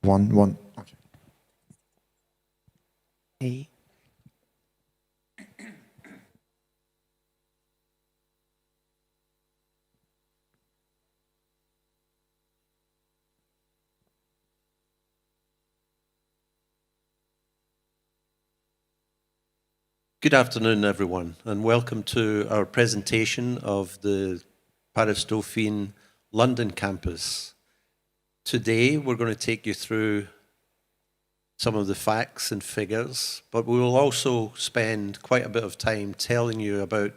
One. Okay. Hey. Good afternoon, everyone, and welcome to our presentation of the Paris Dauphine London campus. Today, we're going to take you through some of the facts and figures, but we will also spend quite a bit of time telling you about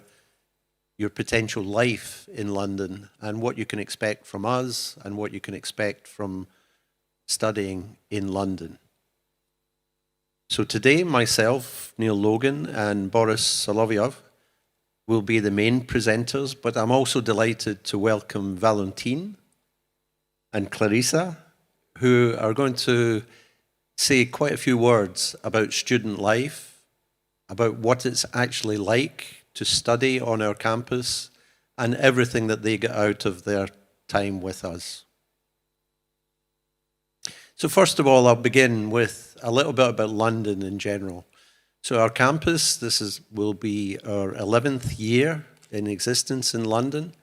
your potential life in London and what you can expect from us and what you can expect from studying in London. So today, myself, Neil Logan, and Boris Solovyov will be the main presenters, but I'm also delighted to welcome Valentine and Clarissa, who are going to say quite a few words about student life, about what it's actually like to study on our campus, and everything that they get out of their time with us. So first of all, I'll begin with a little bit about London in general. So our campus, will be our 11th year in existence in London.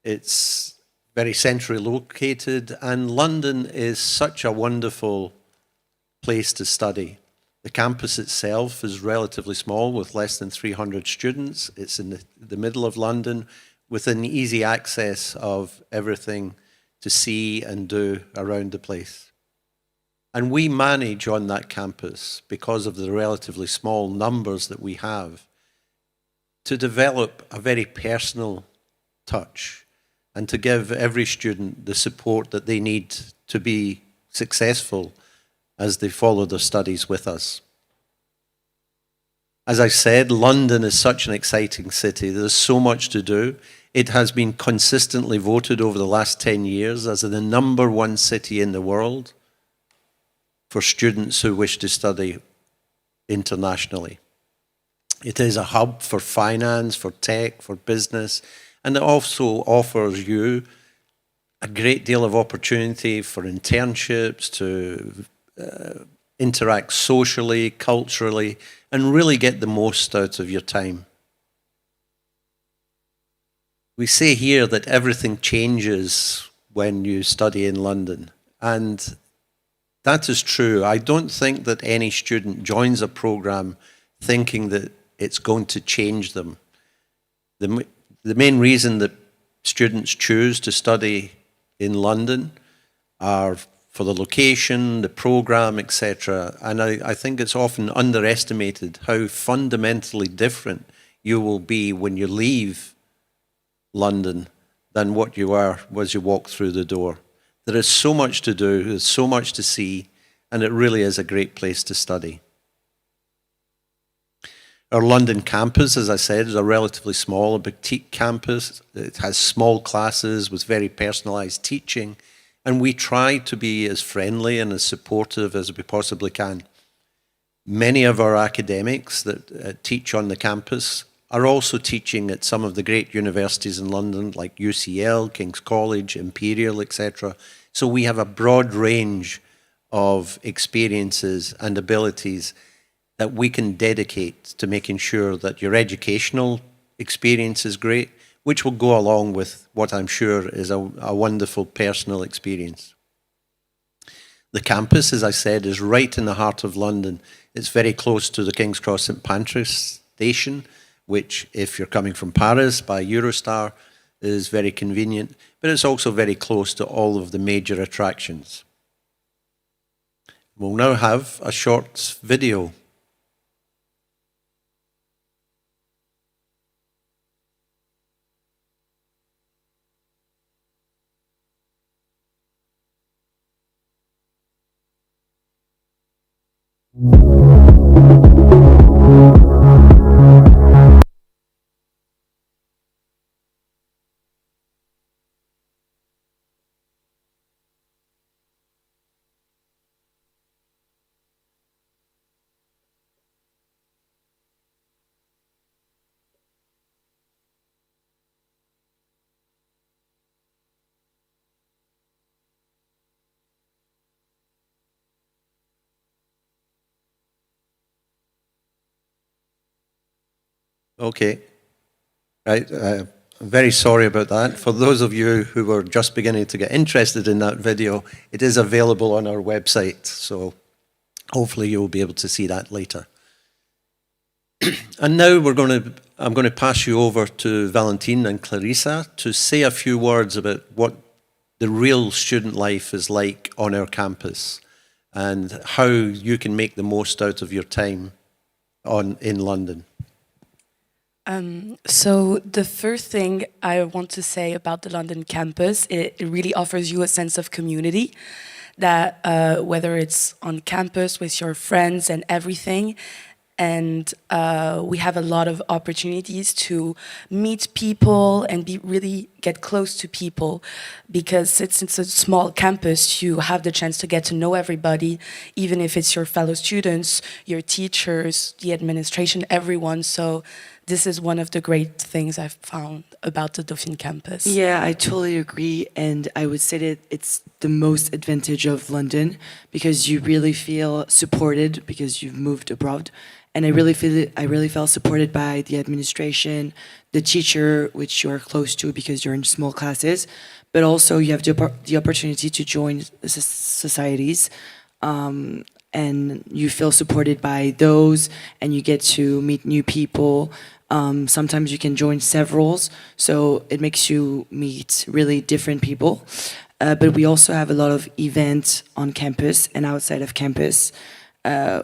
It's very centrally located, and London is such a wonderful place to study. The campus itself is relatively small with less than 300 students. It's in the middle of London with an easy access of everything to see and do around the place. And we manage on that campus, because of the relatively small numbers that we have, to develop a very personal touch and to give every student the support that they need to be successful as they follow their studies with us. As I said, London is such an exciting city. There's so much to do. It has been consistently voted over the last 10 years as the #1 city in the world for students who wish to study internationally. It is a hub for finance, for tech, for business, and it also offers you a great deal of opportunity for internships, to interact socially, culturally, and really get the most out of your time. We say here that everything changes when you study in London, and that is true. I don't think that any student joins a program thinking that it's going to change them. The main reason that students choose to study in London are for the location, the program, etc. And I think it's often underestimated how fundamentally different you will be when you leave London than what you are as you walk through the door. There is so much to do, there's so much to see, and it really is a great place to study. Our London campus, as I said, is a relatively small, a boutique campus. It has small classes with very personalised teaching, and we try to be as friendly and as supportive as we possibly can. Many of our academics that teach on the campus are also teaching at some of the great universities in London, like UCL, King's College, Imperial, etc. So we have a broad range of experiences and abilities that we can dedicate to making sure that your educational experience is great, which will go along with what I'm sure is a wonderful personal experience. The campus, as I said, is right in the heart of London. It's very close to the King's Cross St Pancras station, which, if you're coming from Paris by Eurostar, is very convenient, but it's also very close to all of the major attractions. We'll now have a short video. Okay. Right. I'm very sorry about that. For those of you who were just beginning to get interested in that video, it is available on our website. So hopefully you'll be able to see that later. And now I'm going to pass you over to Valentine and Clarissa to say a few words about what the real student life is like on our campus and how you can make the most out of your time in London. So the first thing I want to say about the London campus, it really offers you a sense of community that whether it's on campus with your friends and everything, and we have a lot of opportunities to meet people and really get close to people, because it's a small campus. You have the chance to get to know everybody, even if it's your fellow students, your teachers, the administration, everyone. So this is one of the great things I've found about the Dauphine campus. Yeah, I totally agree, and I would say that it's the most advantage of London because you really feel supported because you've moved abroad. And I really felt supported by the administration, the teacher, which you're close to because you're in small classes, but also you have the opportunity to join societies, and you feel supported by those, and you get to meet new people. Sometimes you can join severals, so it makes you meet really different people. But we also have a lot of events on campus and outside of campus,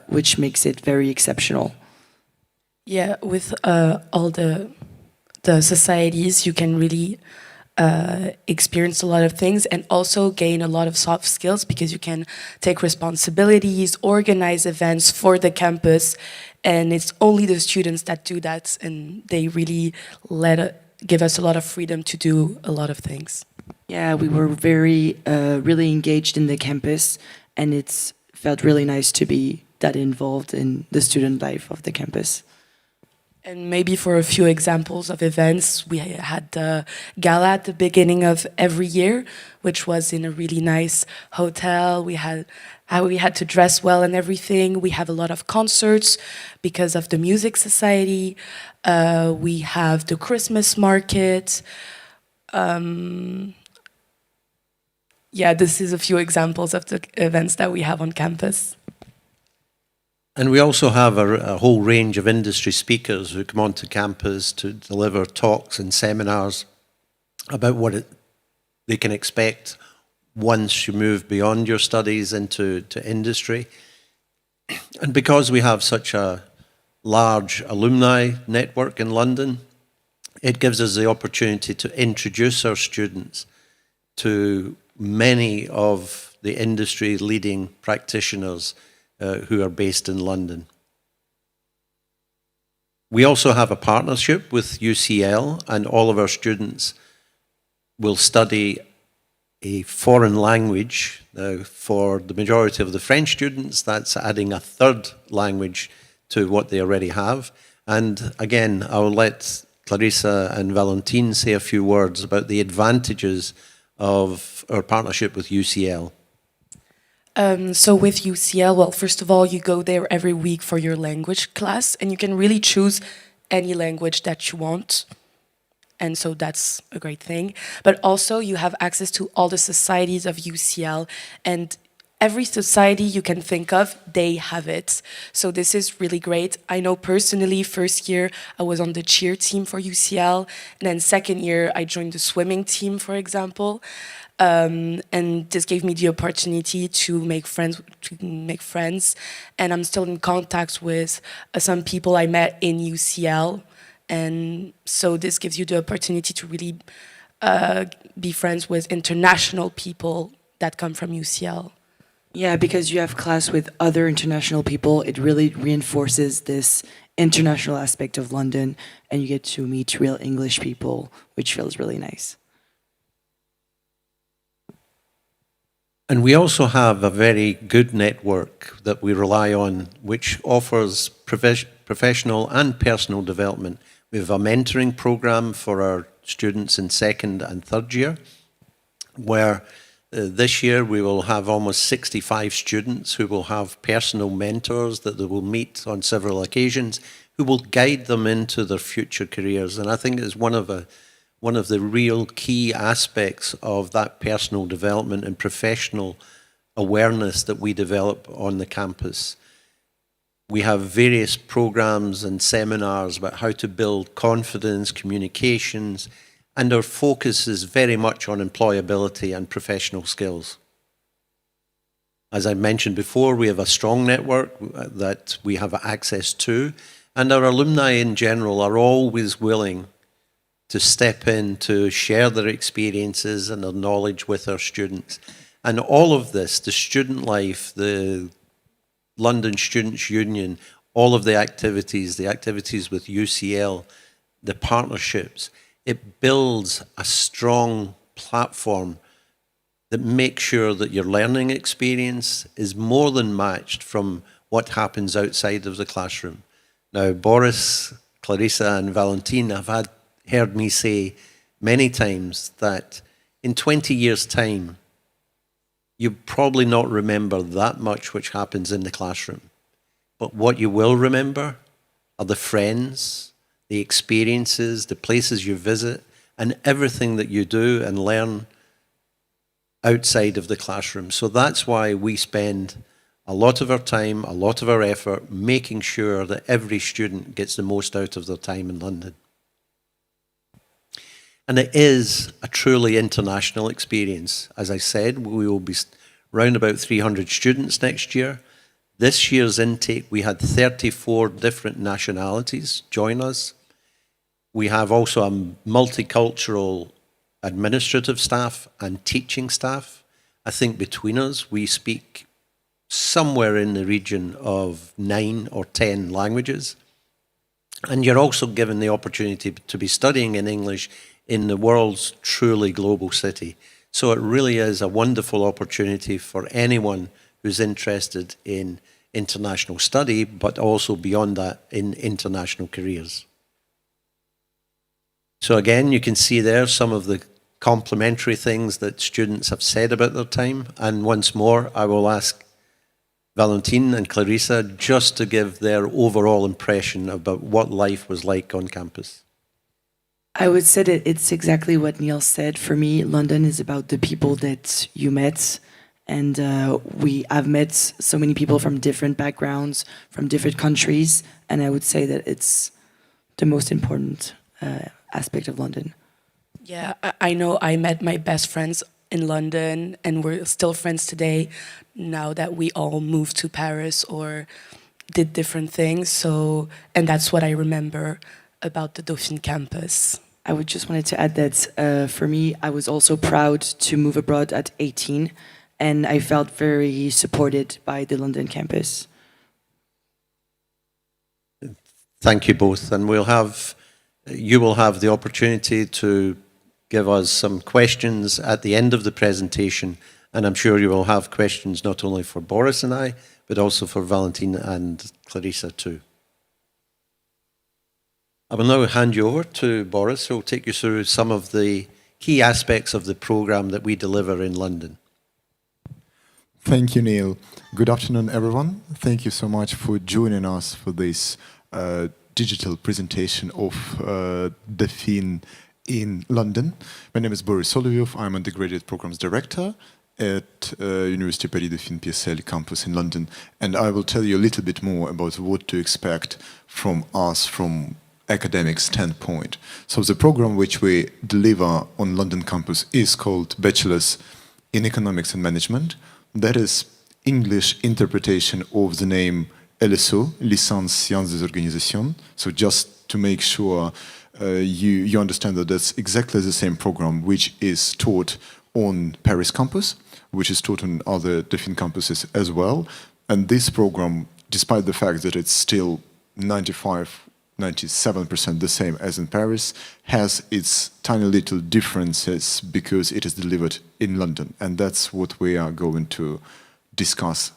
which makes it very exceptional. Yeah, with all the societies, you can really experience a lot of things and also gain a lot of soft skills because you can take responsibilities, organize events for the campus, and it's only the students that do that, and they really give us a lot of freedom to do a lot of things. Yeah, we were very, really engaged in the campus, and it's felt really nice to be that involved in the student life of the campus. And maybe for a few examples of events, we had the gala at the beginning of every year, which was in a really nice hotel. We had to dress well and everything. We have a lot of concerts because of the music society. We have the Christmas market. Yeah, this is a few examples of the events that we have on campus. And we also have a whole range of industry speakers who come onto campus to deliver talks and seminars about what they can expect once you move beyond your studies into industry. And because we have such a large alumni network in London, it gives us the opportunity to introduce our students to many of the industry leading practitioners who are based in London. We also have a partnership with UCL, and all of our students will study a foreign language. Now, for the majority of the French students, that's adding a third language to what they already have. And again, I will let Clarissa and Valentine say a few words about the advantages of our partnership with UCL. So with UCL, well, first of all, you go there every week for your language class, and you can really choose any language that you want. And so that's a great thing. But also you have access to all the societies of UCL, and every society you can think of, they have it. So this is really great. I know personally, first year I was on the cheer team for UCL, and then second year I joined the swimming team, for example. And this gave me the opportunity to make friends, and I'm still in contact with some people I met in UCL, and so this gives you the opportunity to really be friends with international people that come from UCL. Yeah, because you have class with other international people, it really reinforces this international aspect of London, and you get to meet real English people, which feels really nice. And we also have a very good network that we rely on, which offers professional and personal development. We have a mentoring program for our students in second and third year, where This year we will have almost 65 students who will have personal mentors that they will meet on several occasions, who will guide them into their future careers. And I think it's one of the real key aspects of that personal development and professional awareness that we develop on the campus. We have various programs and seminars about how to build confidence, communications, and our focus is very much on employability and professional skills. As I mentioned before, we have a strong network that we have access to, and our alumni in general are always willing to step in to share their experiences and their knowledge with our students. And all of this, the student life, the London Students' Union, all of the activities with UCL, the partnerships, it builds a strong platform that makes sure that your learning experience is more than matched from what happens outside of the classroom. Now, Boris, Clarissa, and Valentine have heard me say many times that in 20 years' time, you probably not remember that much which happens in the classroom. But what you will remember are the friends, the experiences, the places you visit, and everything that you do and learn outside of the classroom. So that's why we spend a lot of our time, a lot of our effort, making sure that every student gets the most out of their time in London. And it is a truly international experience. As I said, we will be around about 300 students next year. This year's intake, we had 34 different nationalities join us. We have also a multicultural administrative staff and teaching staff. I think between us, we speak somewhere in the region of 9 or 10 languages. And you're also given the opportunity to be studying in English in the world's truly global city. So it really is a wonderful opportunity for anyone who's interested in international study, but also beyond that in international careers. So again, you can see there some of the complimentary things that students have said about their time. And once more, I will ask Valentine and Clarissa just to give their overall impression about what life was like on campus. I would say that it's exactly what Neil said. For me, London is about the people that you met. And I've met so many people from different backgrounds, from different countries. And I would say that it's the most important aspect of London. Yeah, I know I met my best friends in London and we're still friends today now that we all moved to Paris or did different things. So, and that's what I remember about the Dauphine campus. I would just wanted to add that for me, I was also proud to move abroad at 18 and I felt very supported by the London campus. Thank you both, and you will have the opportunity to give us some questions at the end of the presentation, and I'm sure you will have questions not only for Boris and I, but also for Valentine and Clarissa too. I will now hand you over to Boris, who will take you through some of the key aspects of the programme that we deliver in London. Thank you, Neil. Good afternoon, everyone. Thank you so much for joining us for this digital presentation of Dauphine in London. My name is Boris Solovyov. I'm Integrated Programs Director at University Paris Dauphine PSL campus in London. And I will tell you a little bit more about what to expect from us from academic standpoint. So the program which we deliver on London campus is called Bachelor's in Economics and Management. That is English interpretation of the name LSO, Licence Sciences des Organisations. So just to make sure you understand that that's exactly the same program which is taught on Paris campus, which is taught on other Dauphine campuses as well. And this program, despite the fact that it's still 97% the same as in Paris, has its tiny little differences because it is delivered in London. And that's what we are going to discuss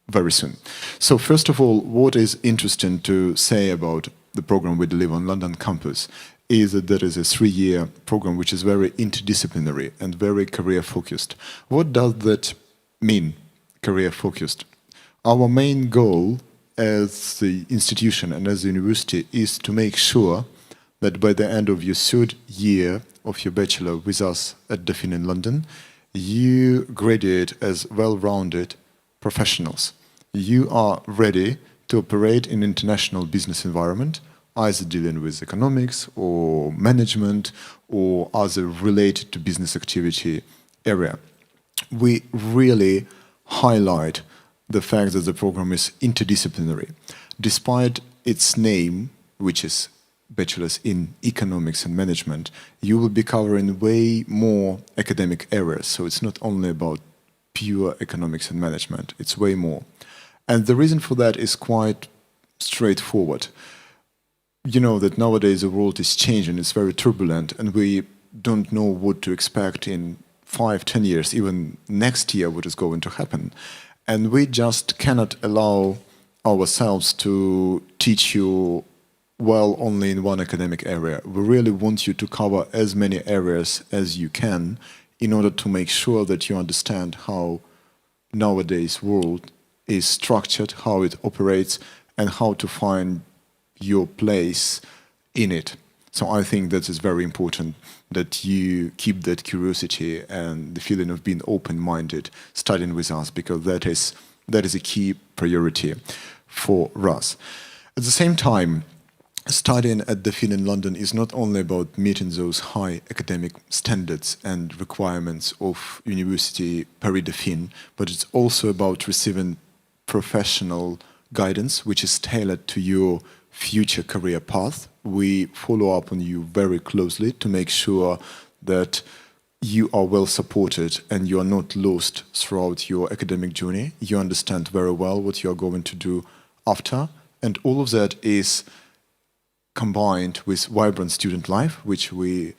very soon. So first of all, what is interesting to say about the program we deliver on London campus is that there is a 3-year program which is very interdisciplinary and very career-focused. What does that mean, career-focused? Our main goal as the institution and as the university is to make sure that by the end of your 3rd year of your bachelor with us at Dauphine in London, you graduate as well-rounded professionals. You are ready to operate in international business environment, either dealing with economics or management or other related to business activity area. We really highlight the fact that the program is interdisciplinary. Despite its name, which is Bachelor's in Economics and Management, you will be covering way more academic areas. So it's not only about pure economics and management, it's way more. And the reason for that is quite straightforward. You know that nowadays the world is changing, it's very turbulent, and we don't know what to expect in 5, 10 years, even next year what is going to happen. And we just cannot allow ourselves to teach you well only in one academic area. We really want you to cover as many areas as you can in order to make sure that you understand how nowadays world is structured, how it operates, and how to find your place in it. So I think that is very important that you keep that curiosity and the feeling of being open-minded studying with us, because that is a key priority for us. At the same time, studying at Dauphine in London is not only about meeting those high academic standards and requirements of University Paris-Dauphine, but it's also about receiving professional guidance which is tailored to your future career path. We follow up on you very closely to make sure that you are well supported and you are not lost throughout your academic journey. You understand very well what you are going to do after, and all of that is combined with vibrant student life, which we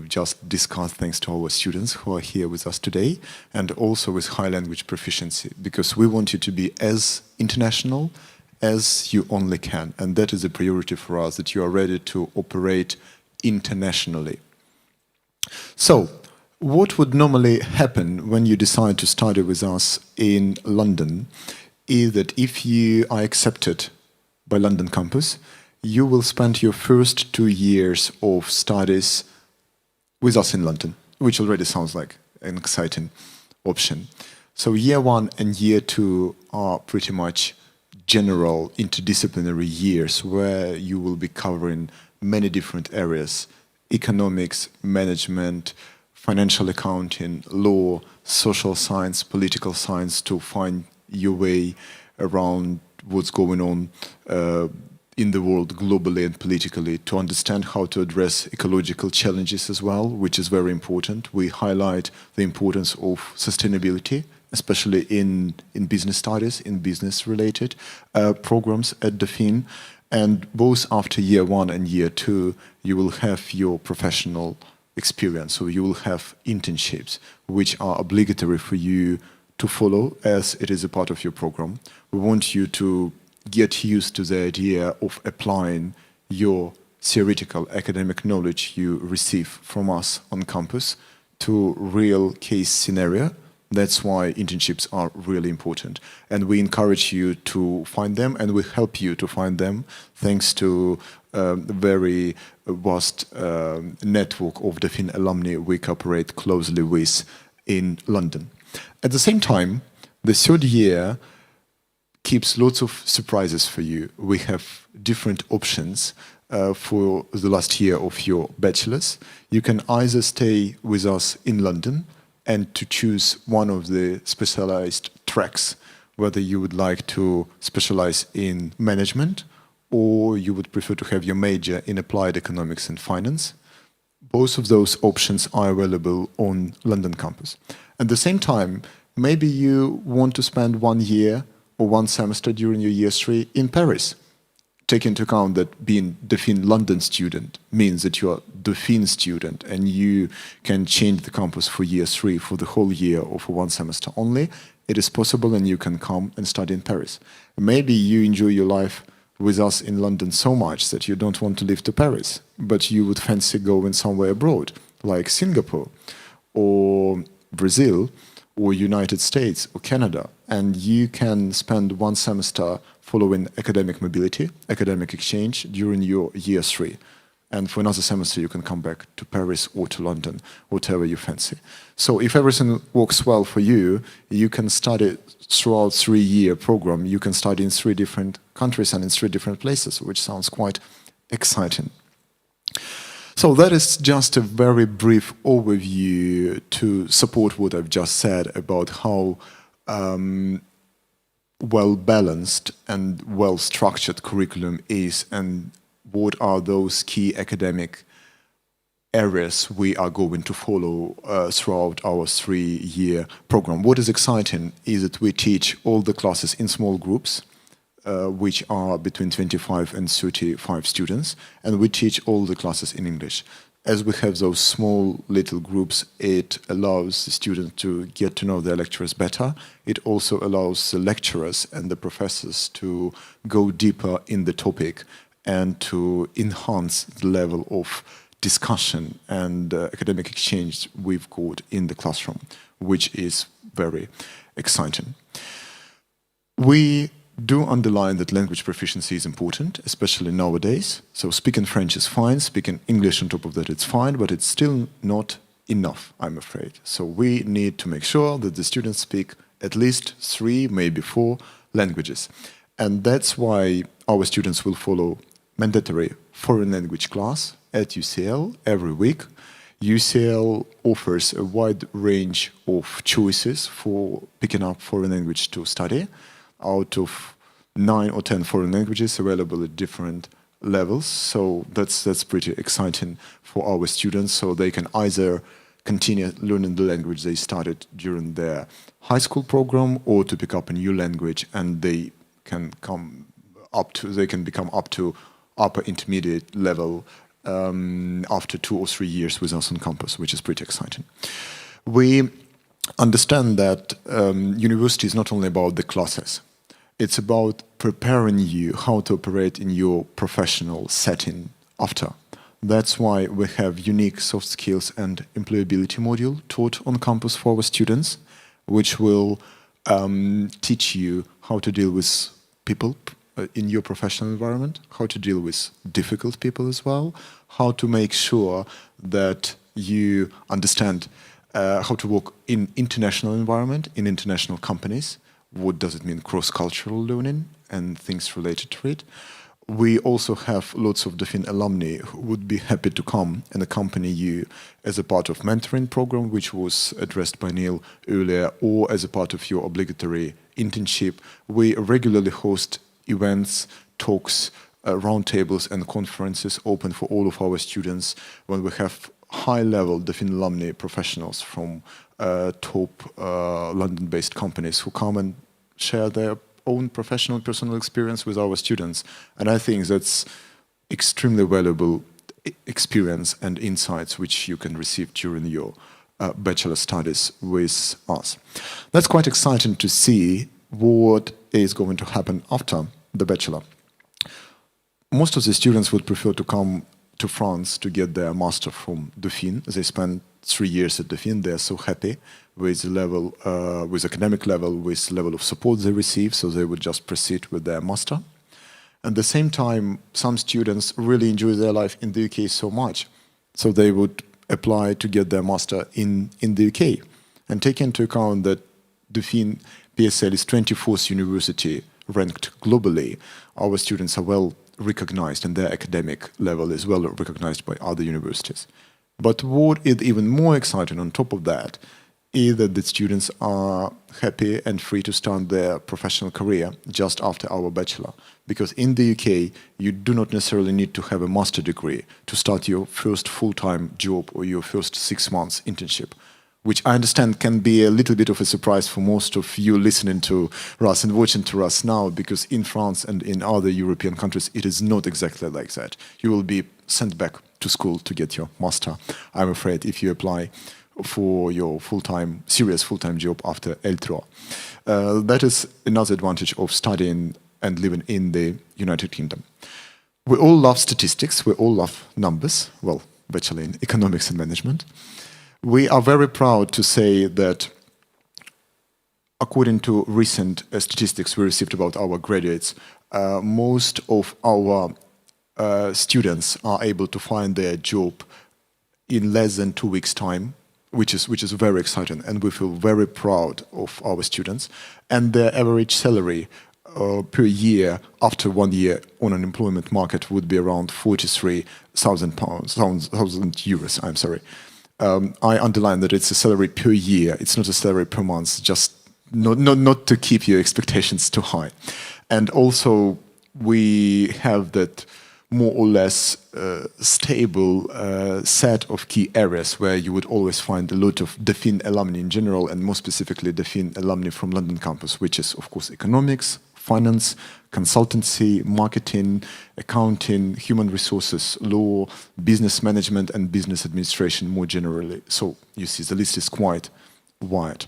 just discussed thanks to our students who are here with us today, and also with high language proficiency, because we want you to be as international as you only can, and that is a priority for us, that you are ready to operate internationally. So, what would normally happen when you decide to study with us in London is that if you are accepted by London campus, you will spend your first 2 years of studies with us in London, which already sounds like an exciting option. So year 1 and year 2 are pretty much general interdisciplinary years where you will be covering many different areas: economics, management, financial accounting, law, social science, political science, to find your way around what's going on in the world globally and politically, to understand how to address ecological challenges as well, which is very important. We highlight the importance of sustainability, especially in business studies, in business-related programs at Dauphine. And both after year 1 and year 2, you will have your professional experience. So you will have internships, which are obligatory for you to follow as it is a part of your program. We want you to get used to the idea of applying your theoretical academic knowledge you receive from us on campus to real case scenario. That's why internships are really important. And we encourage you to find them, and we help you to find them thanks to a very vast network of Dauphine alumni we cooperate closely with in London. At the same time, the 3rd year keeps lots of surprises for you. We have different options for the last year of your bachelor's. You can either stay with us in London and to choose one of the specialized tracks, whether you would like to specialize in management or you would prefer to have your major in applied economics and finance. Both of those options are available on London campus. At the same time, maybe you want to spend 1 year or 1 semester during your year 3 in Paris. Take into account that being Dauphine London student means that you are Dauphine student and you can change the campus for year 3 for the whole year or for 1 semester only. It is possible, and you can come and study in Paris. Maybe you enjoy your life with us in London so much that you don't want to live to Paris, but you would fancy going somewhere abroad, like Singapore or Brazil or United States or Canada, and you can spend one semester following academic mobility, academic exchange during your year 3. And for another semester, you can come back to Paris or to London, whatever you fancy. So if everything works well for you, you can study throughout 3-year program. You can study in 3 different countries and in 3 different places, which sounds quite exciting. So that is just a very brief overview to support what I've just said about how well-balanced and well-structured curriculum is, and what are those key academic areas we are going to follow throughout our 3-year program. What is exciting is that we teach all the classes in small groups, which are between 25 and 35 students, and we teach all the classes in English. As we have those small little groups, it allows the students to get to know their lecturers better. It also allows the lecturers and the professors to go deeper in the topic and to enhance the level of discussion and academic exchange we've got in the classroom, which is very exciting. We do underline that language proficiency is important, especially nowadays. So speaking French is fine, speaking English on top of that it's fine, but it's still not enough, I'm afraid. So we need to make sure that the students speak at least 3, maybe 4 languages. And that's why our students will follow mandatory foreign language class at UCL every week. UCL offers a wide range of choices for picking up foreign language to study. Out of 9 or 10 foreign languages available at different levels. So that's pretty exciting for our students. So they can either continue learning the language they started during their high school program, or to pick up a new language, and they can become up to upper intermediate level after 2 or 3 years with us on campus, which is pretty exciting. We understand that university is not only about the classes. It's about preparing you how to operate in your professional setting after. That's why we have unique soft skills and employability module taught on campus for our students, which will teach you how to deal with people in your professional environment, how to deal with difficult people as well, how to make sure that you understand how to work in international environment, in international companies. What does it mean, cross-cultural learning and things related to it. We also have lots of DOPISL alumni who would be happy to come and accompany you as a part of mentoring program, which was addressed by Neil earlier, or as a part of your obligatory internship. We regularly host events, talks, roundtables and conferences open for all of our students when we have high-level DOPISL alumni professionals from top London-based companies who come and share their own professional and personal experience with our students. And I think that's extremely valuable experience and insights which you can receive during your bachelor studies with us. That's quite exciting to see what is going to happen after the bachelor. Most of the students would prefer to come to France to get their master from DOPISL. They spend 3 years at DOPISL. They're so happy with the level, with academic level, with the level of support they receive, so they would just proceed with their master. At the same time, some students really enjoy their life in the UK so much, so they would apply to get their master in the UK. And take into account that DOPISL PSL is 24th university ranked globally, our students are well recognized and their academic level is well recognized by other universities. But what is even more exciting on top of that is that the students are happy and free to start their professional career just after our bachelor. Because in the UK, you do not necessarily need to have a master degree to start your first full-time job or your first 6 months internship, which I understand can be a little bit of a surprise for most of you listening to us and watching to us now, because in France and in other European countries, it is not exactly like that. You will be sent back to school to get your master, I'm afraid, if you apply for your serious full-time job after L3. That is another advantage of studying and living in the United Kingdom. We all love statistics, we all love numbers, well, bachelor in economics and management. We are very proud to say that according to recent statistics we received about our graduates, most of our students are able to find their job in less than 2 weeks' time, which is very exciting, and we feel very proud of our students. And their average salary per year after 1 year on an employment market would be around 43,000 euros. I'm sorry. I underline that it's a salary per year. It's not a salary per month. Just not to keep your expectations too high. And also we have that more or less stable set of key areas where you would always find a lot of DOPISL alumni in general, and more specifically DOPISL alumni from London campus, which is of course economics, finance, consultancy, marketing, accounting, human resources, law, business management, and business administration more generally. So you see the list is quite wide.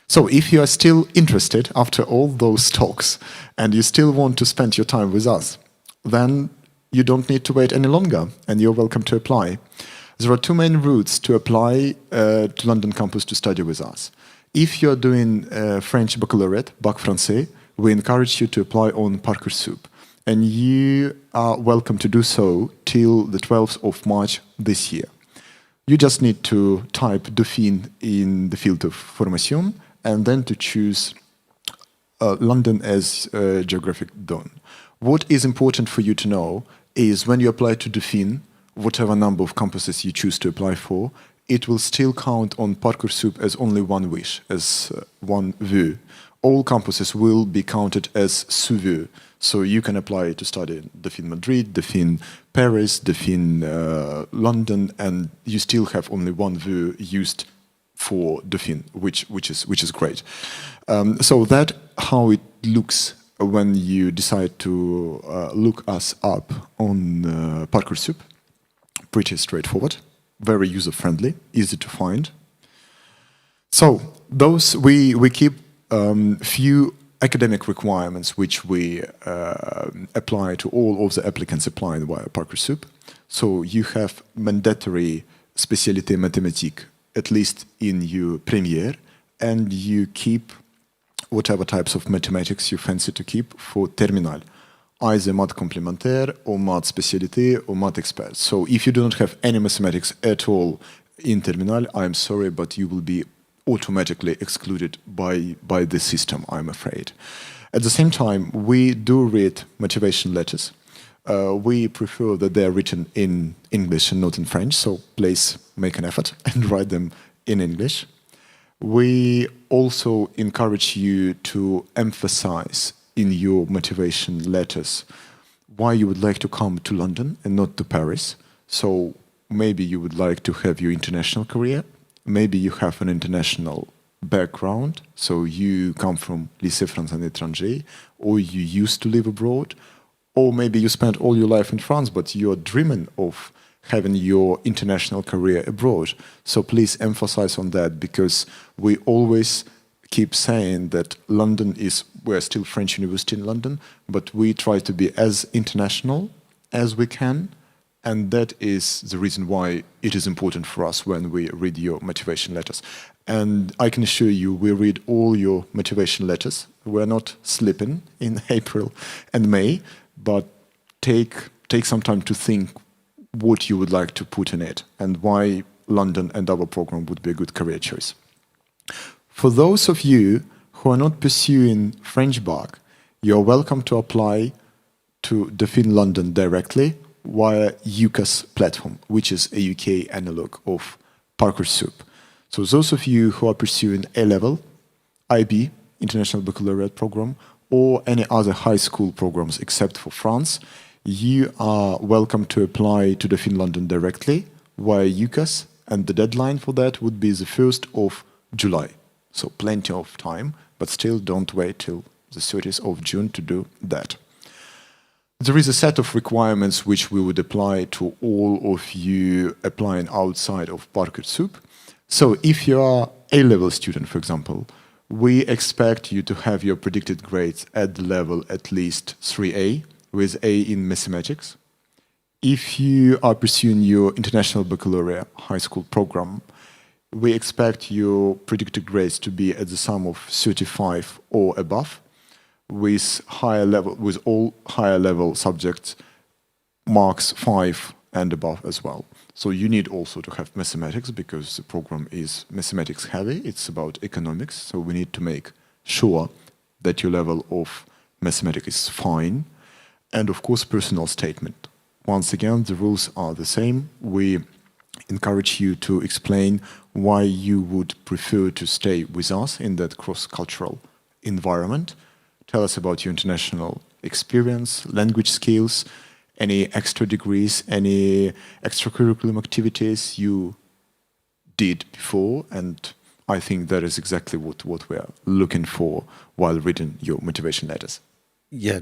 So if you are still interested after all those talks and you still want to spend your time with us, then you don't need to wait any longer and you're welcome to apply. There are two main routes to apply to London campus to study with us. If you're doing French baccalaureate, Bac Français, we encourage you to apply on Parcoursup. And you are welcome to do so till the 12th of March this year. You just need to type Dauphine in the field of formation and then to choose London as a geographic zone. What is important for you to know is when you apply to Dauphine, whatever number of campuses you choose to apply for, it will still count on Parcoursup as only one wish, as one vœu. All campuses will be counted as sous-vœu. So you can apply to study Dauphine Madrid, Dauphine Paris, Dauphine London, and you still have only one vœu used for Dauphine, which is great. So that how it looks when you decide to look us up on Parcoursup. Pretty straightforward, very user-friendly, easy to find. So those we keep few academic requirements which we apply to all of the applicants applying via Parcoursup. So you have mandatory spécialité mathématique, at least in your premiere, and you keep whatever types of mathematics you fancy to keep for terminal, either math complémentaire or math spécialité or math expert. So if you do not have any mathematics at all in terminal, I'm sorry, but you will be automatically excluded by the system, I'm afraid. At the same time, we do read motivation letters. We prefer that they are written in English and not in French, so please make an effort and write them in English. We also encourage you to emphasize in your motivation letters why you would like to come to London and not to Paris. So maybe you would like to have your international career. Maybe you have an international background, so you come from lycée français à l'étranger, or you used to live abroad, or maybe you spent all your life in France, but you're dreaming of having your international career abroad. So please emphasize on that, because we always keep saying that London is, we're still French University in London, but we try to be as international as we can. And that is the reason why it is important for us when we read your motivation letters. And I can assure you, we read all your motivation letters. We're not slipping in April and May, but take some time to think what you would like to put in it and why London and our program would be a good career choice. For those of you who are not pursuing French Bac, you're welcome to apply to Dauphine London directly via UCAS platform, which is a UK analog of Parcoursup. So those of you who are pursuing A-level, IB, International Baccalaureate program, or any other high school programs except for France, you are welcome to apply to Dauphine London directly via UCAS, and the deadline for that would be the 1st of July. So plenty of time, but still don't wait till the 30th of June to do that. There is a set of requirements which we would apply to all of you applying outside of Parcoursup. So if you are A-level student, for example, We expect you to have your predicted grades at the level at least 3A, with A in mathematics. If you are pursuing your International Baccalaureate high school program, we expect your predicted grades to be at the sum of 35 or above, with all higher level subjects marks 5 and above as well. So you need also to have mathematics because the program is mathematics heavy. It's about economics. So we need to make sure that your level of mathematics is fine. And of course, personal statement. Once again, the rules are the same. We encourage you to explain why you would prefer to stay with us in that cross-cultural environment. Tell us about your international experience, language skills, any extra degrees, any extracurriculum activities you did before, and I think that is exactly what we are looking for while reading your motivation letters. Yeah,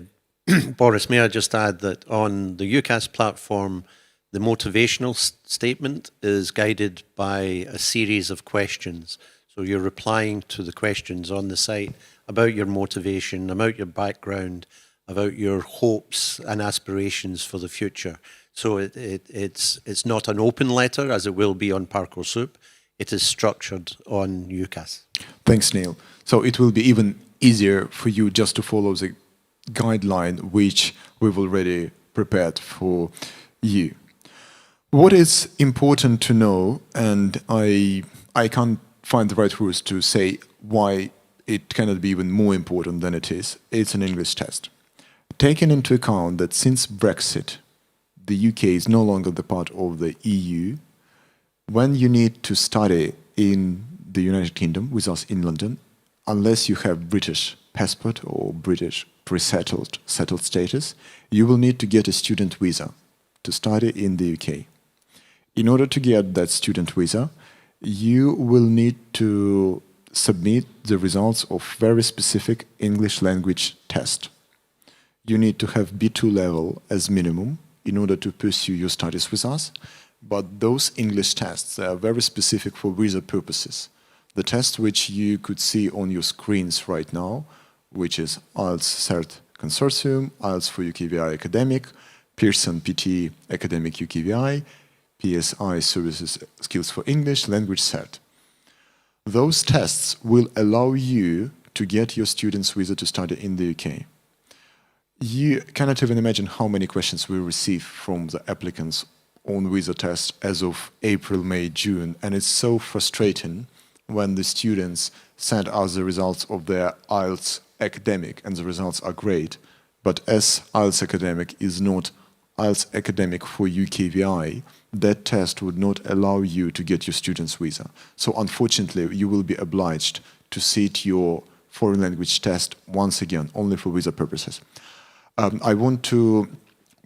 Boris, may I just add that on the UCAS platform, the motivational statement is guided by a series of questions. So you're replying to the questions on the site about your motivation, about your background, about your hopes and aspirations for the future. So it's not an open letter as it will be on Parcoursup. It is structured on UCAS. Thanks, Neil. So it will be even easier for you just to follow the guideline which we've already prepared for you. What is important to know, and I can't find the right words to say why it cannot be even more important than it is, it's an English test. Taking into account that since Brexit, the UK is no longer the part of the EU, when you need to study in the United Kingdom with us in London, unless you have British passport or British pre-settled status, you will need to get a student visa to study in the UK. In order to get that student visa, you will need to submit the results of very specific English language test. You need to have B2 level as minimum in order to pursue your studies with us. But those English tests are very specific for visa purposes. The test which you could see on your screens right now, which is IELTS CERT Consortium, IELTS for UKVI Academic, Pearson PT Academic UKVI, PSI Services Skills for English, Language CERT. Those tests will allow you to get your student's visa to study in the UK. You cannot even imagine how many questions we receive from the applicants on visa test as of April, May, June, and it's so frustrating when the students send us the results of their IELTS academic, and the results are great, but as IELTS academic is not IELTS academic for UKVI, that test would not allow you to get your student's visa. So unfortunately, you will be obliged to sit your foreign language test once again, only for visa purposes. I want to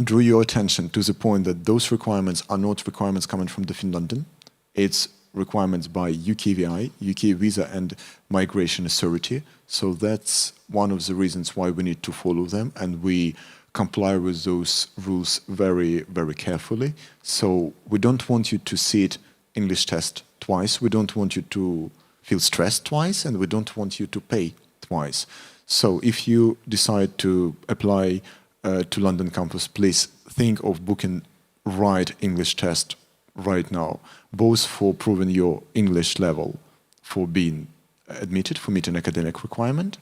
draw your attention to the point that those requirements are not requirements coming from the London. It's requirements by UKVI, UK Visa and Migration Authority. So that's one of the reasons why we need to follow them, and we comply with those rules very, very carefully. So we don't want you to sit English test twice. We don't want you to feel stressed twice, and we don't want you to pay twice. So if you decide to apply to London campus, please think of booking right English test right now, both for proving your English level, for being admitted, for meeting academic requirement,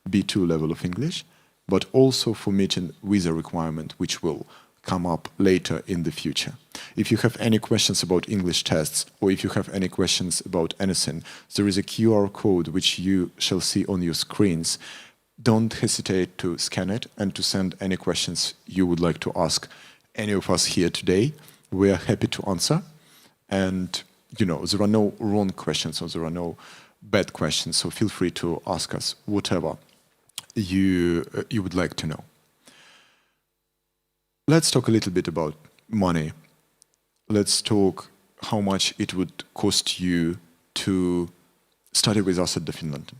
B2 level of English, but also for meeting visa requirement, which will come up later in the future. If you have any questions about English tests, or if you have any questions about anything, there is a QR code which you shall see on your screens. Don't hesitate to scan it and to send any questions you would like to ask any of us here today. We are happy to answer. And, you know, there are no wrong questions or there are no bad questions, so feel free to ask us whatever you would like to know. Let's talk a little bit about money. Let's talk how much it would cost you to study with us at the London.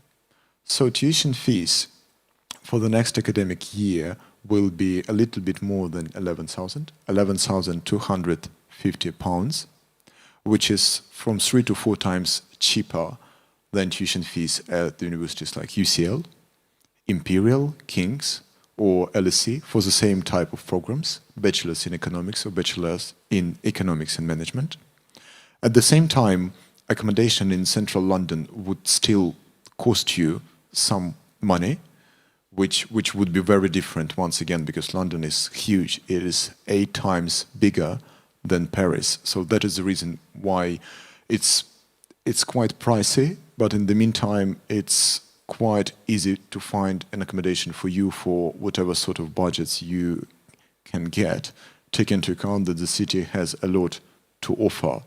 So tuition fees for the next academic year will be a little bit more than 11,250 pounds, which is from 3 to 4 times cheaper than tuition fees at the universities like UCL, Imperial, King's, or LSE for the same type of programs, bachelors in economics or bachelors in economics and management. At the same time, accommodation in central London would still cost you some money, which would be very different once again, because London is huge. It is 8 times bigger than Paris. So that is the reason why it's quite pricey, but in the meantime, it's quite easy to find an accommodation for you for whatever sort of budgets you can get. Take into account that the city has a lot to offer,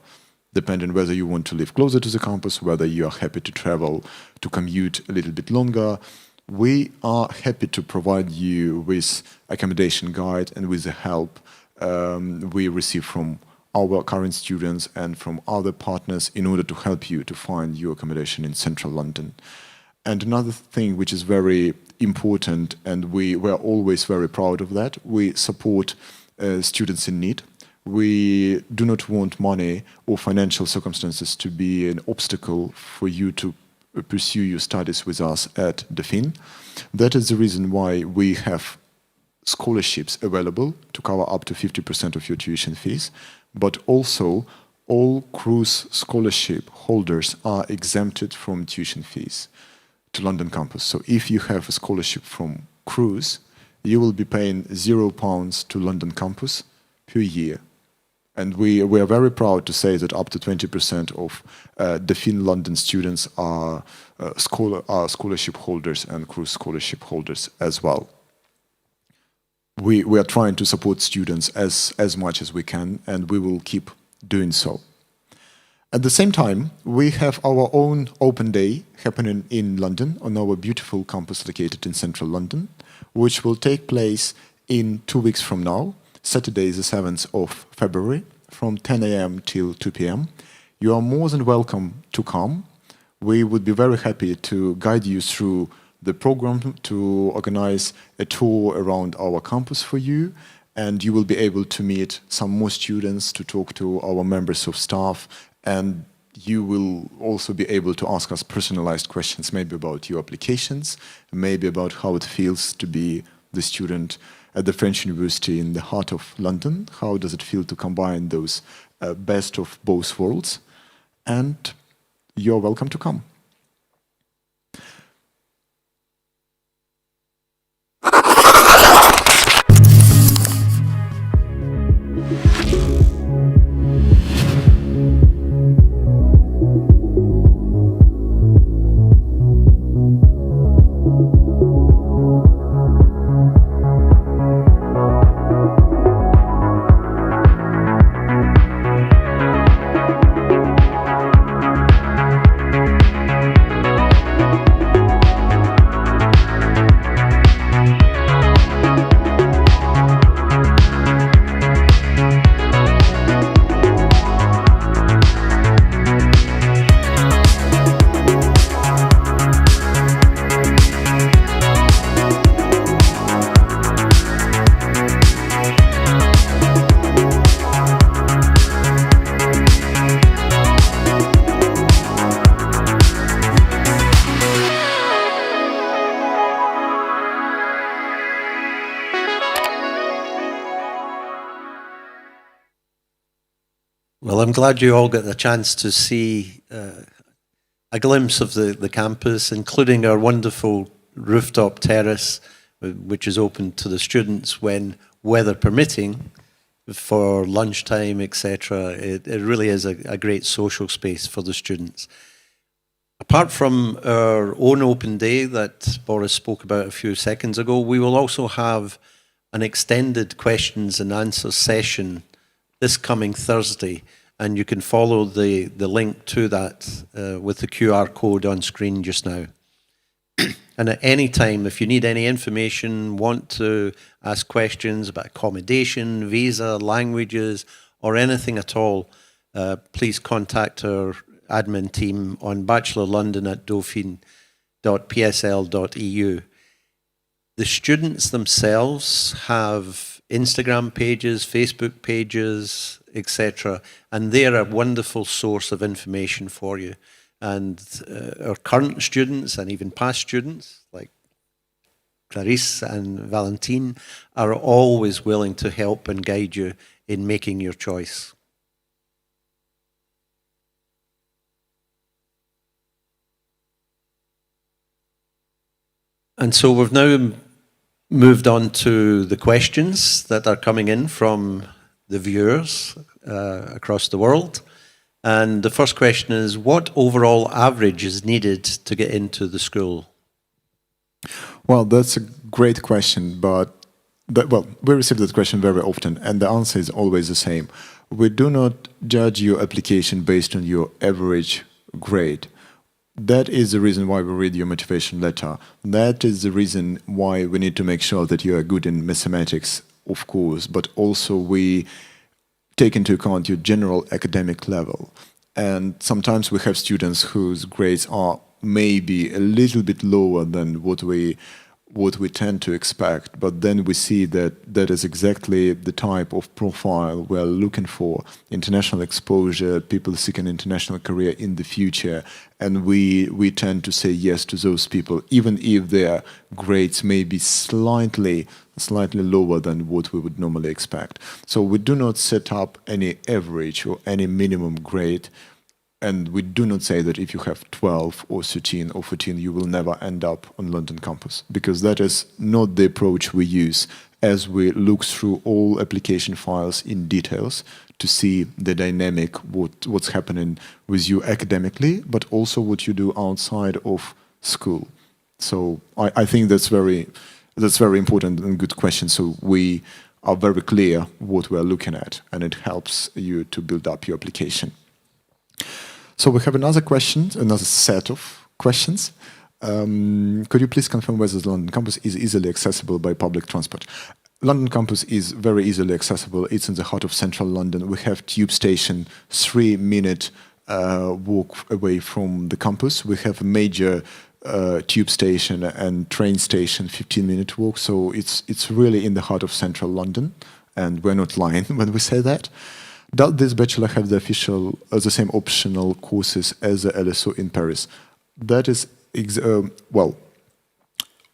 depending whether you want to live closer to the campus, whether you are happy to travel, to commute a little bit longer. We are happy to provide you with accommodation guide and with the help we receive from our current students and from other partners in order to help you to find your accommodation in central London. And another thing which is very important, and we were always very proud of that, we support students in need. We do not want money or financial circumstances to be an obstacle for you to pursue your studies with us at Dauphine. That is the reason why we have scholarships available to cover up to 50% of your tuition fees, but also all cruise scholarship holders are exempted from tuition fees to London campus. So if you have a scholarship from cruise, you will be paying £0 to London campus per year. And we are very proud to say that up to 20% of Dauphine London students are scholarship holders and cruise scholarship holders as well. We are trying to support students as much as we can, and we will keep doing so. At the same time, we have our own open day happening in London on our beautiful campus located in central London, which will take place in 2 weeks from now, Saturday the 7th of February, from 10 a.m. till 2 p.m. You are more than welcome to come. We would be very happy to guide you through the program, to organize a tour around our campus for you, and you will be able to meet some more students, to talk to our members of staff, and you will also be able to ask us personalized questions, maybe about your applications, maybe about how it feels to be the student at the French University in the heart of London. How does it feel to combine those best of both worlds? And you're welcome to come. Well, I'm glad you all got a chance to see a glimpse of the campus, including our wonderful rooftop terrace, which is open to the students when weather permitting, for lunchtime, etc. It really is a great social space for the students. Apart from our own open day that Boris spoke about a few seconds ago, we will also have an extended questions and answers session this coming Thursday, and you can follow the link to that with the QR code on screen just now. And at any time, if you need any information, want to ask questions about accommodation, visa, languages, or anything at all, please contact our admin team on bachelorlondon@dauphine.psl.eu. The students themselves have Instagram pages, Facebook pages, etc., and they're a wonderful source of information for you. And our current students and even past students, like Clarice and Valentine, are always willing to help and guide you in making your choice. And so we've now moved on to the questions that are coming in from the viewers across the world. And the first question is, what overall average is needed to get into the school? Well, that's a great question, but we receive that question very often, and the answer is always the same. We do not judge your application based on your average grade. That is the reason why we read your motivation letter. That is the reason why we need to make sure that you are good in mathematics, of course, but also we take into account your general academic level. And sometimes we have students whose grades are maybe a little bit lower than what we tend to expect, but then we see that that is exactly the type of profile we're looking for: international exposure, people seek an international career in the future, and we tend to say yes to those people, even if their grades may be slightly lower than what we would normally expect. So we do not set up any average or any minimum grade. And we do not say that if you have 12 or 13 or 14, you will never end up on London campus, because that is not the approach we use as we look through all application files in details to see the dynamic, what's happening with you academically, but also what you do outside of school. So I think that's very important and good question. So we are very clear what we're looking at, and it helps you to build up your application. So we have another question, another set of questions. Could you please confirm whether the London campus is easily accessible by public transport? London campus is very easily accessible. It's in the heart of central London. We have tube station, 3-minute walk away from the campus. We have a major tube station and train station, 15-minute walk. So it's really in the heart of central London, and we're not lying when we say that. Does this bachelor have the same optional courses as the LSO in Paris? That is,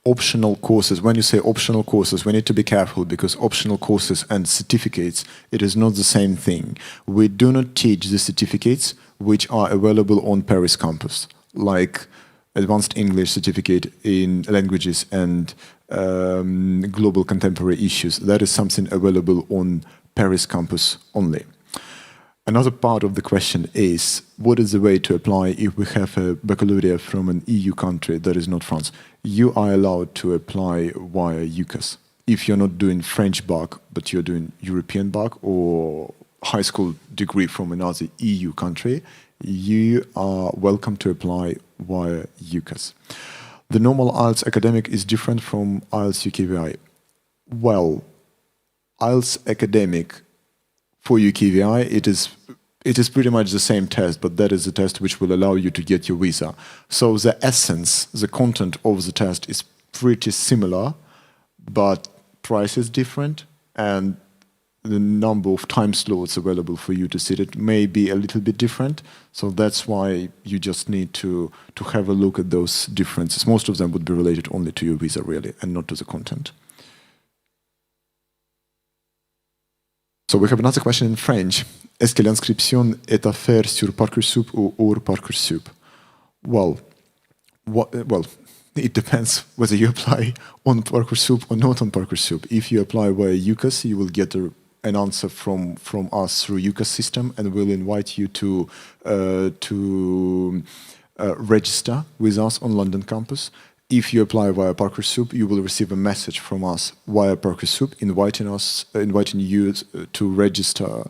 optional courses. When you say optional courses, we need to be careful, because optional courses and certificates, it is not the same thing. We do not teach the certificates which are available on Paris campus, like Advanced English Certificate in Languages and Global Contemporary Issues. That is something available on Paris campus only. Another part of the question is, what is the way to apply if we have a baccalaureate from an EU country that is not France? You are allowed to apply via UCAS. If you're not doing French bac, but you're doing European bac or high school degree from another EU country, you are welcome to apply via UCAS. The normal IELTS academic is different from IELTS UKVI. Well, IELTS academic for UKVI, it is pretty much the same test, but that is the test which will allow you to get your visa. So the essence, the content of the test is pretty similar, but price is different, and the number of time slots available for you to sit it may be a little bit different. So that's why you just need to have a look at those differences. Most of them would be related only to your visa, really, and not to the content. So we have another question in French. Est-ce que l'inscription est à faire sur Parcoursup ou hors Parcoursup? Well, it depends whether you apply on Parcoursup or not on Parcoursup. If you apply via UCAS, you will get an answer from us through UCAS system, and we'll invite you to register with us on London campus. If you apply via Parcoursup, you will receive a message from us via Parcoursup inviting you to register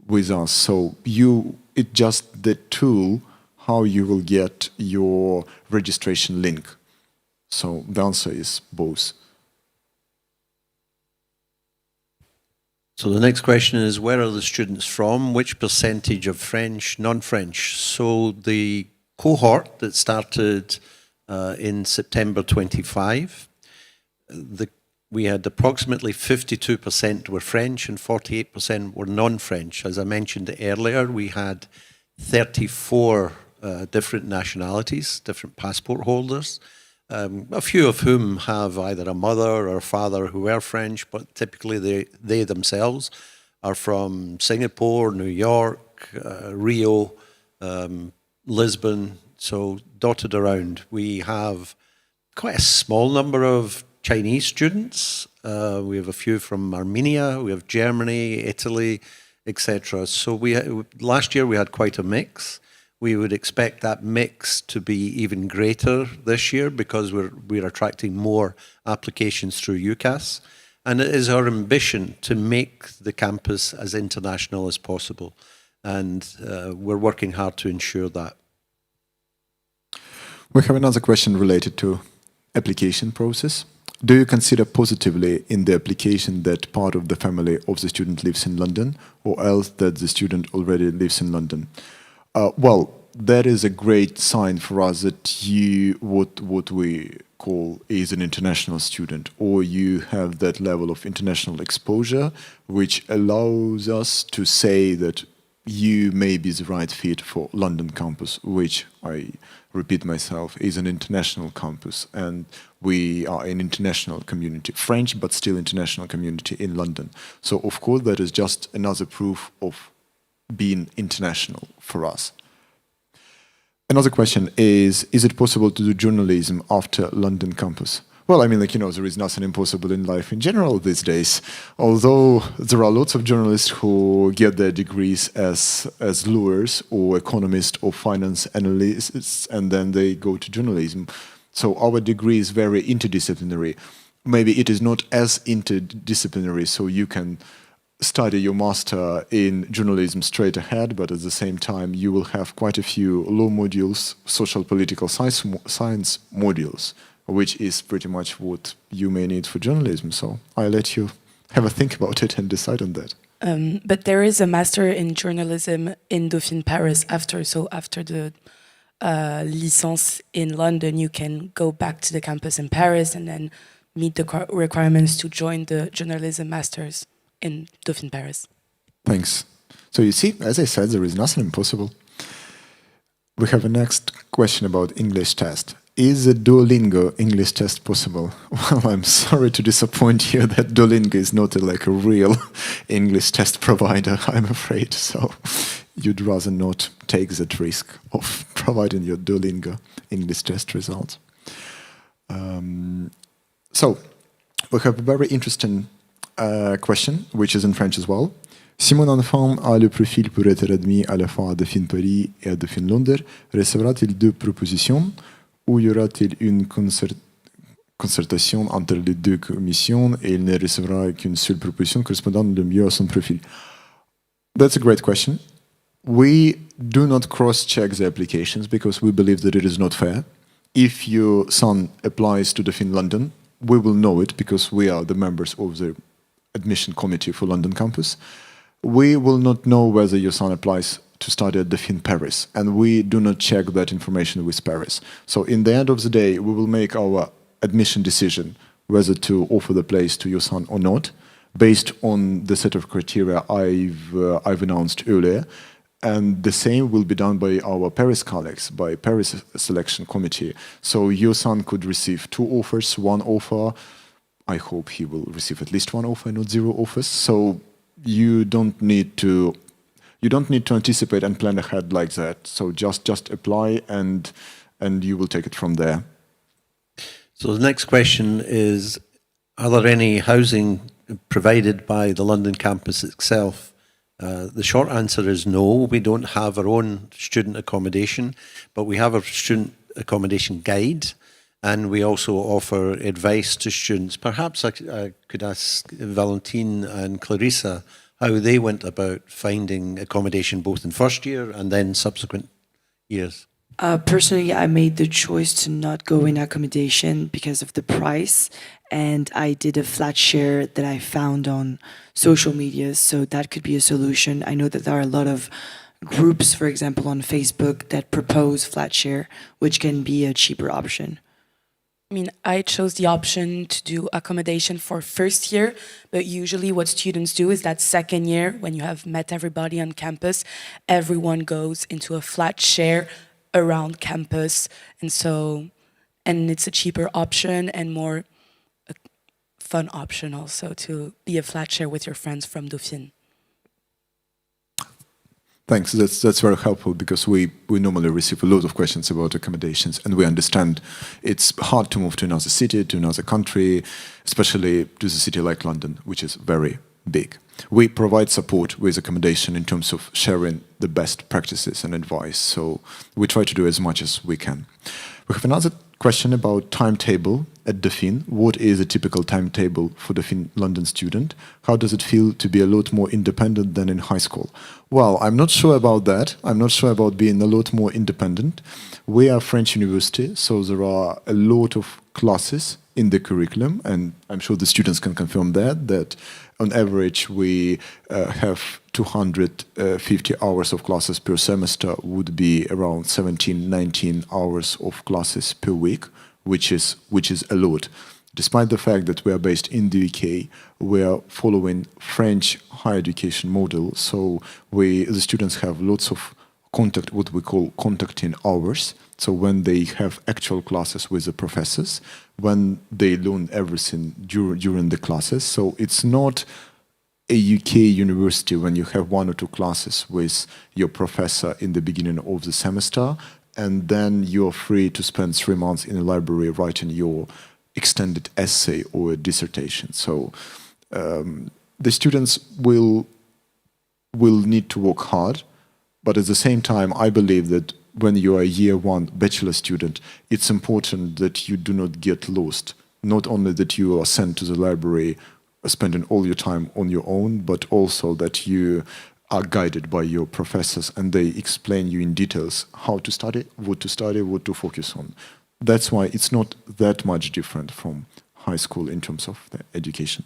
with us. So it's just the tool how you will get your registration link. So the answer is both. So the next question is, where are the students from? Which percentage of French, non-French? So the cohort that started in September 25, we had approximately 52% were French and 48% were non-French. As I mentioned earlier, we had 34 different nationalities, different passport holders, a few of whom have either a mother or a father who are French, but typically they themselves are from Singapore, New York, Rio, Lisbon, so dotted around. We have quite a small number of Chinese students. We have a few from Armenia, we have Germany, Italy, etc. So last year we had quite a mix. We would expect that mix to be even greater this year because we're attracting more applications through UCAS. And it is our ambition to make the campus as international as possible. And we're working hard to ensure that. We have another question related to application process. Do you consider positively in the application that part of the family of the student lives in London, or else that the student already lives in London? Well, that is a great sign for us that you, what we call is an international student, or you have that level of international exposure, which allows us to say that you may be the right fit for London campus, which, I repeat myself, is an international campus, and we are an international community, French but still international community in London. So of course that is just another proof of being international for us. Another question is it possible to do journalism after London campus? Well, I mean, there is nothing impossible in life in general these days. Although there are lots of journalists who get their degrees as lawyers or economists or finance analysts, and then they go to journalism. So our degree is very interdisciplinary. Maybe it is not as interdisciplinary, so you can study your master in journalism straight ahead, but at the same time you will have quite a few law modules, social political science modules, which is pretty much what you may need for journalism. So I let you have a think about it and decide on that. But there is a master in journalism in Dauphine Paris after. So after the lycéens in London, you can go back to the campus in Paris and then meet the requirements to join the journalism masters in Dauphine Paris. Thanks. So you see, as I said, there is nothing impossible. We have a next question about English test. Is a Duolingo English test possible? Well, I'm sorry to disappoint you that Duolingo is not a real English test provider, I'm afraid. So you'd rather not take that risk of providing your Duolingo English test results. So we have a very interesting question, which is in French as well. Si mon enfant a le profil pour être admis à la fois à Dauphine Paris et à Dauphine Londres, recevra-t-il deux propositions ou y aura-t-il une concertation entre les deux commissions et il ne recevra qu'une seule proposition correspondant le mieux à son profil? That's a great question. We do not cross-check the applications because we believe that it is not fair. If your son applies to Dauphine London, we will know it because we are the members of the admission committee for London campus. We will not know whether your son applies to study at Dauphine Paris, and we do not check that information with Paris. So in the end of the day, we will make our admission decision whether to offer the place to your son or not, based on the set of criteria I've announced earlier. And the same will be done by our Paris colleagues, by Paris selection committee. So your son could receive two offers, one offer. I hope he will receive at least one offer, not zero offers. So you don't need to anticipate and plan ahead like that. So just apply and you will take it from there. So the next question is, are there any housing provided by the London campus itself? The short answer is no. We don't have our own student accommodation, but we have a student accommodation guide, and we also offer advice to students. Perhaps I could ask Valentine and Clarissa how they went about finding accommodation both in first year and then subsequent years. Personally, I made the choice to not go in accommodation because of the price, and I did a flat share that I found on social media, so that could be a solution. I know that there are a lot of groups, for example, on Facebook that propose flat share, which can be a cheaper option. I mean, I chose the option to do accommodation for first year, but usually what students do is that second year, when you have met everybody on campus, everyone goes into a flat share around campus, and it's a cheaper option and more a fun option also to be a flat share with your friends from Dauphine. Thanks. That's very helpful because we normally receive a lot of questions about accommodations, and we understand it's hard to move to another city, to another country, especially to the city like London, which is very big. We provide support with accommodation in terms of sharing the best practices and advice, so we try to do as much as we can. We have another question about timetable at Dauphine. What is a typical timetable for Dauphine London student? How does it feel to be a lot more independent than in high school? Well, I'm not sure about that. I'm not sure about being a lot more independent. We are a French university, so there are a lot of classes in the curriculum, and I'm sure the students can confirm that on average we have 250 hours of classes per semester, would be around 17, 19 hours of classes per week, which is a lot. Despite the fact that we are based in the UK, we are following French higher education model, so the students have lots of contact, what we call contacting hours. So when they have actual classes with the professors, when they learn everything during the classes. So it's not a UK university when you have 1 or 2 classes with your professor in the beginning of the semester, and then you're free to spend 3 months in a library writing your extended essay or a dissertation. So the students will need to work hard, but at the same time, I believe that when you are a year 1 bachelor student, it's important that you do not get lost. Not only that you are sent to the library spending all your time on your own, but also that you are guided by your professors and they explain you in details how to study, what to focus on. That's why it's not that much different from high school in terms of the education.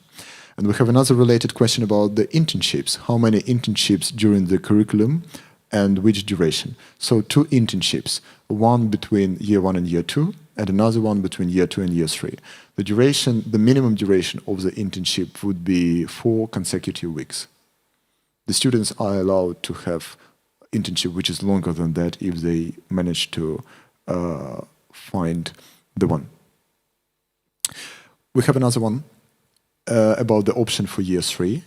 And we have another related question about the internships. How many internships during the curriculum and which duration? So 2 internships, one between year 1 and year 2, and another one between year 2 and year 3. The duration, the minimum duration of the internship would be 4 consecutive weeks. The students are allowed to have internship which is longer than that if they manage to find the one. We have another one about the option for year 3,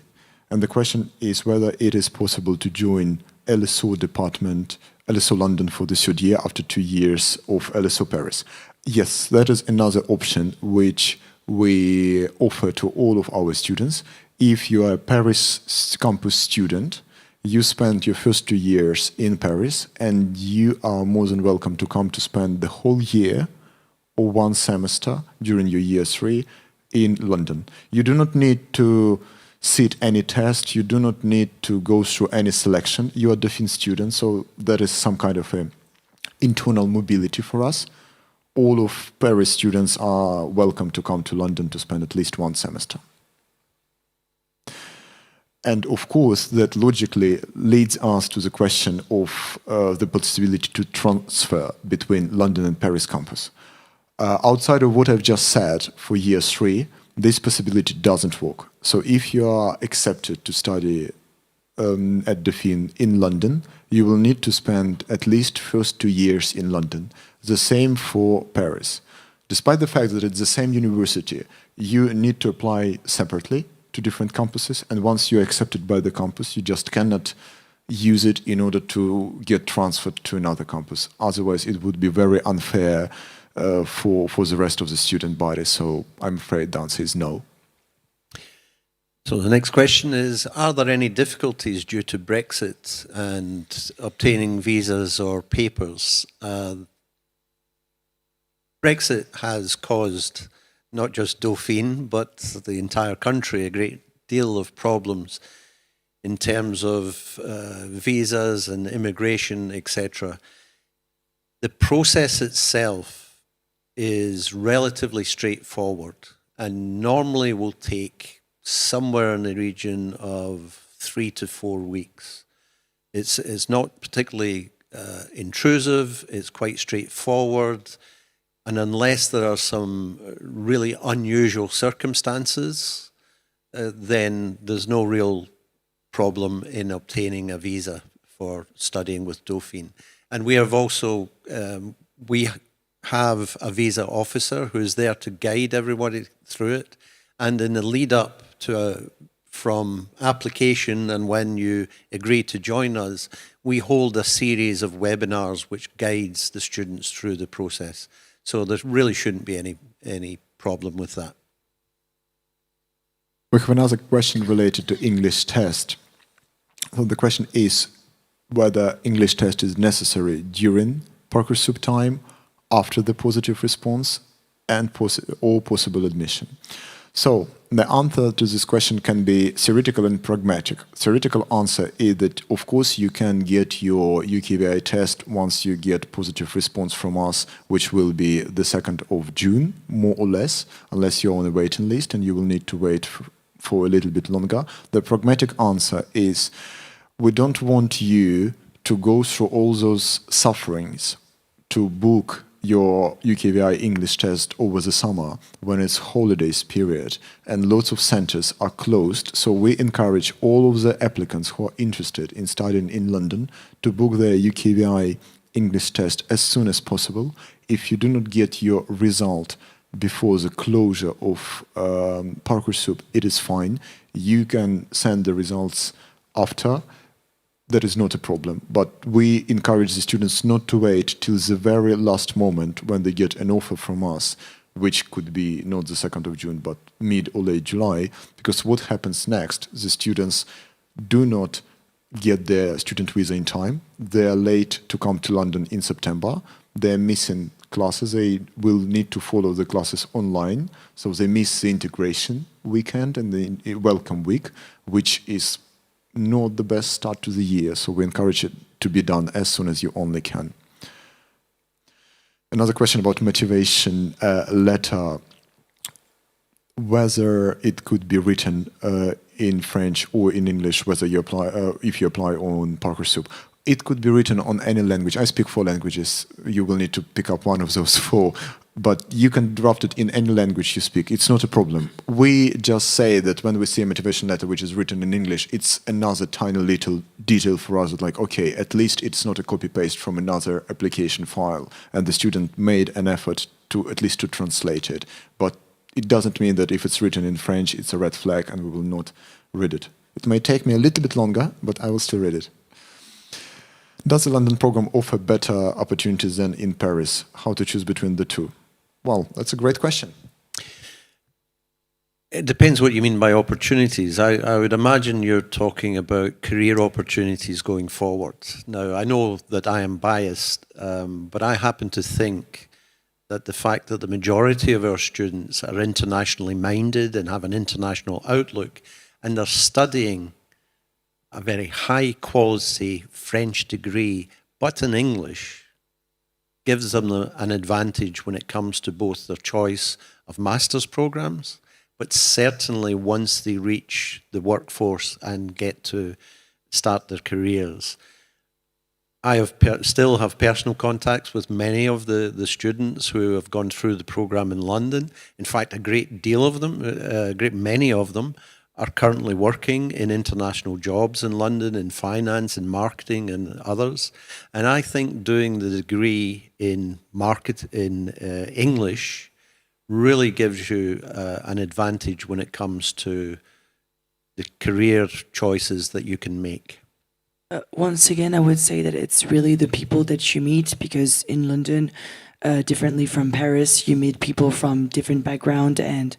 and the question is whether it is possible to join LSO department, LSO London for the 3rd year after 2 years of LSO Paris. Yes, that is another option which we offer to all of our students. If you are a Paris campus student, you spend your first 2 years in Paris, and you are more than welcome to come to spend the whole year or 1 semester during your year 3 in London. You do not need to sit any test, you do not need to go through any selection. You are a Dauphine student, so that is some kind of a internal mobility for us. All of Paris students are welcome to come to London to spend at least 1 semester. And of course, that logically leads us to the question of the possibility to transfer between London and Paris campus. Outside of what I've just said for year 3, this possibility doesn't work. So if you are accepted to study at Dauphine in London, you will need to spend at least first 2 years in London. The same for Paris. Despite the fact that it's the same university, you need to apply separately to different campuses, and once you're accepted by the campus, you just cannot use it in order to get transferred to another campus. Otherwise, it would be very unfair for the rest of the student body. So I'm afraid the answer is no. So the next question is, are there any difficulties due to Brexit and obtaining visas or papers? Brexit has caused not just Dauphine, but the entire country a great deal of problems in terms of visas and immigration, etc. The process itself is relatively straightforward and normally will take somewhere in the region of 3 to 4 weeks. It's not particularly intrusive, it's quite straightforward, and unless there are some really unusual circumstances, then there's no real problem in obtaining a visa for studying with Dauphine. And we have also, we have a visa officer who is there to guide everybody through it. And in the lead up to from application and when you agree to join us, we hold a series of webinars which guides the students through the process. So there really shouldn't be any problem with that. We have another question related to English test. So the question is whether English test is necessary during Parcoursup time, after the positive response, and or possible admission. So the answer to this question can be theoretical and pragmatic. Theoretical answer is that, of course, you can get your UKVI test once you get positive response from us, which will be the 2nd of June, more or less, unless you're on a waiting list and you will need to wait for a little bit longer. The pragmatic answer is we don't want you to go through all those sufferings to book your UKVI English test over the summer when it's holidays period and lots of centers are closed. So we encourage all of the applicants who are interested in studying in London to book their UKVI English test as soon as possible. If you do not get your result before the closure of Parcoursup, it is fine. You can send the results after. That is not a problem, but we encourage the students not to wait till the very last moment when they get an offer from us, which could be not the 2nd of June, but mid or late July, because what happens next, the students do not get their student visa in time, they're late to come to London in September, they're missing classes, they will need to follow the classes online, so they miss the integration weekend and the welcome week, which is not the best start to the year, so we encourage it to be done as soon as you only can. Another question about motivation letter, whether it could be written in French or in English, whether you apply, if you apply on Parcoursup. It could be written on any language. I speak 4 languages. You will need to pick up one of those 4. But you can draft it in any language you speak. It's not a problem. We just say that when we see a motivation letter which is written in English, it's another tiny little detail for us that like, okay, at least it's not a copy-paste from another application file. And the student made an effort to at least to translate it. But it doesn't mean that if it's written in French, it's a red flag and we will not read it. It may take me a little bit longer, but I will still read it. Does the London program offer better opportunities than in Paris? How to choose between the two? Well, that's a great question. It depends what you mean by opportunities. I would imagine you're talking about career opportunities going forward. Now, I know that I am biased, but I happen to think that the fact that the majority of our students are internationally minded and have an international outlook and are studying a very high quality French degree, but in English, gives them an advantage when it comes to both their choice of master's programs, but certainly once they reach the workforce and get to start their careers. I still have personal contacts with many of the students who have gone through the program in London. In fact, a great deal of them, a great many of them, are currently working in international jobs in London, in finance, in marketing, and others. And I think doing the degree in English really gives you an advantage when it comes to the career choices that you can make. Once again, I would say that it's really the people that you meet, because in London, differently from Paris, you meet people from different background, and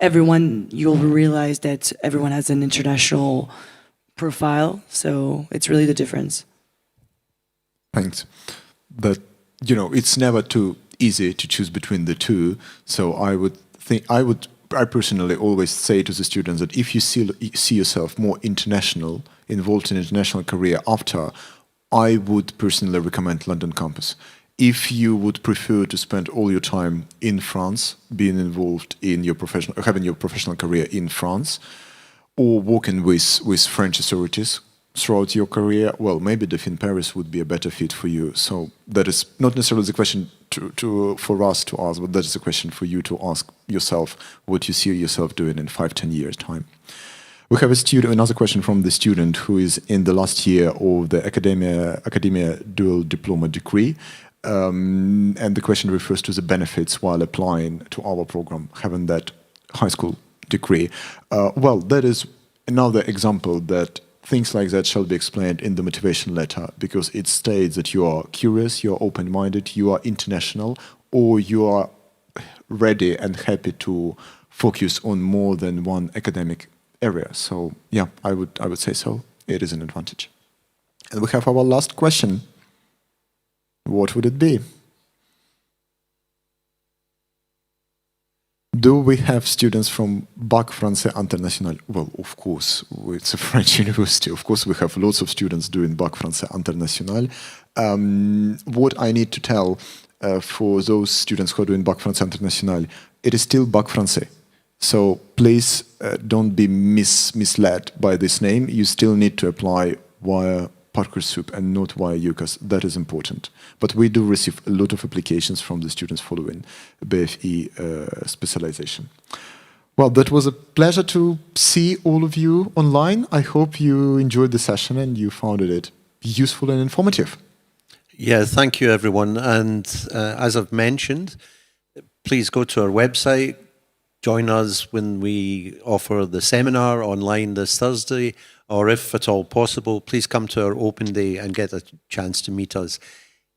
everyone, you'll realize that everyone has an international profile, so it's really the difference. Thanks. But, you know, it's never too easy to choose between the two, so I personally always say to the students that if you see yourself more international, involved in international career after, I would personally recommend London campus. If you would prefer to spend all your time in France, being involved in your having your professional career in France, or working with French authorities throughout your career, well, maybe Dauphine Paris would be a better fit for you. So that is not necessarily the question for us to ask, but that is a question for you to ask yourself, what you see yourself doing in 5-10 years' time. We have a student, another question from the student who is in the last year of the academia dual diploma degree. And the question refers to the benefits while applying to our program, having that high school degree. Well, that is another example that things like that shall be explained in the motivation letter, because it states that you are curious, you are open-minded, you are international, or you are ready and happy to focus on more than one academic area. So yeah, I would say so. It is an advantage. And we have our last question. What would it be? Do we have students from Bac Français International? Well, of course, it's a French university. Of course, we have lots of students doing Bac Français International. What I need to tell for those students who are doing Bac Français International, it is still Bac Français. So please don't be misled by this name. You still need to apply via Parcoursup and not via UCAS. That is important. But we do receive a lot of applications from the students following BFE specialization. Well, that was a pleasure to see all of you online. I hope you enjoyed the session and you found it useful and informative. Yeah, thank you, everyone. And as I've mentioned, please go to our website, join us when we offer the seminar online this Thursday, or if at all possible, please come to our open day and get a chance to meet us.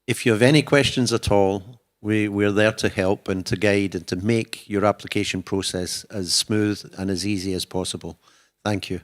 If you have any questions at all, we're there to help and to guide and to make your application process as smooth and as easy as possible. Thank you.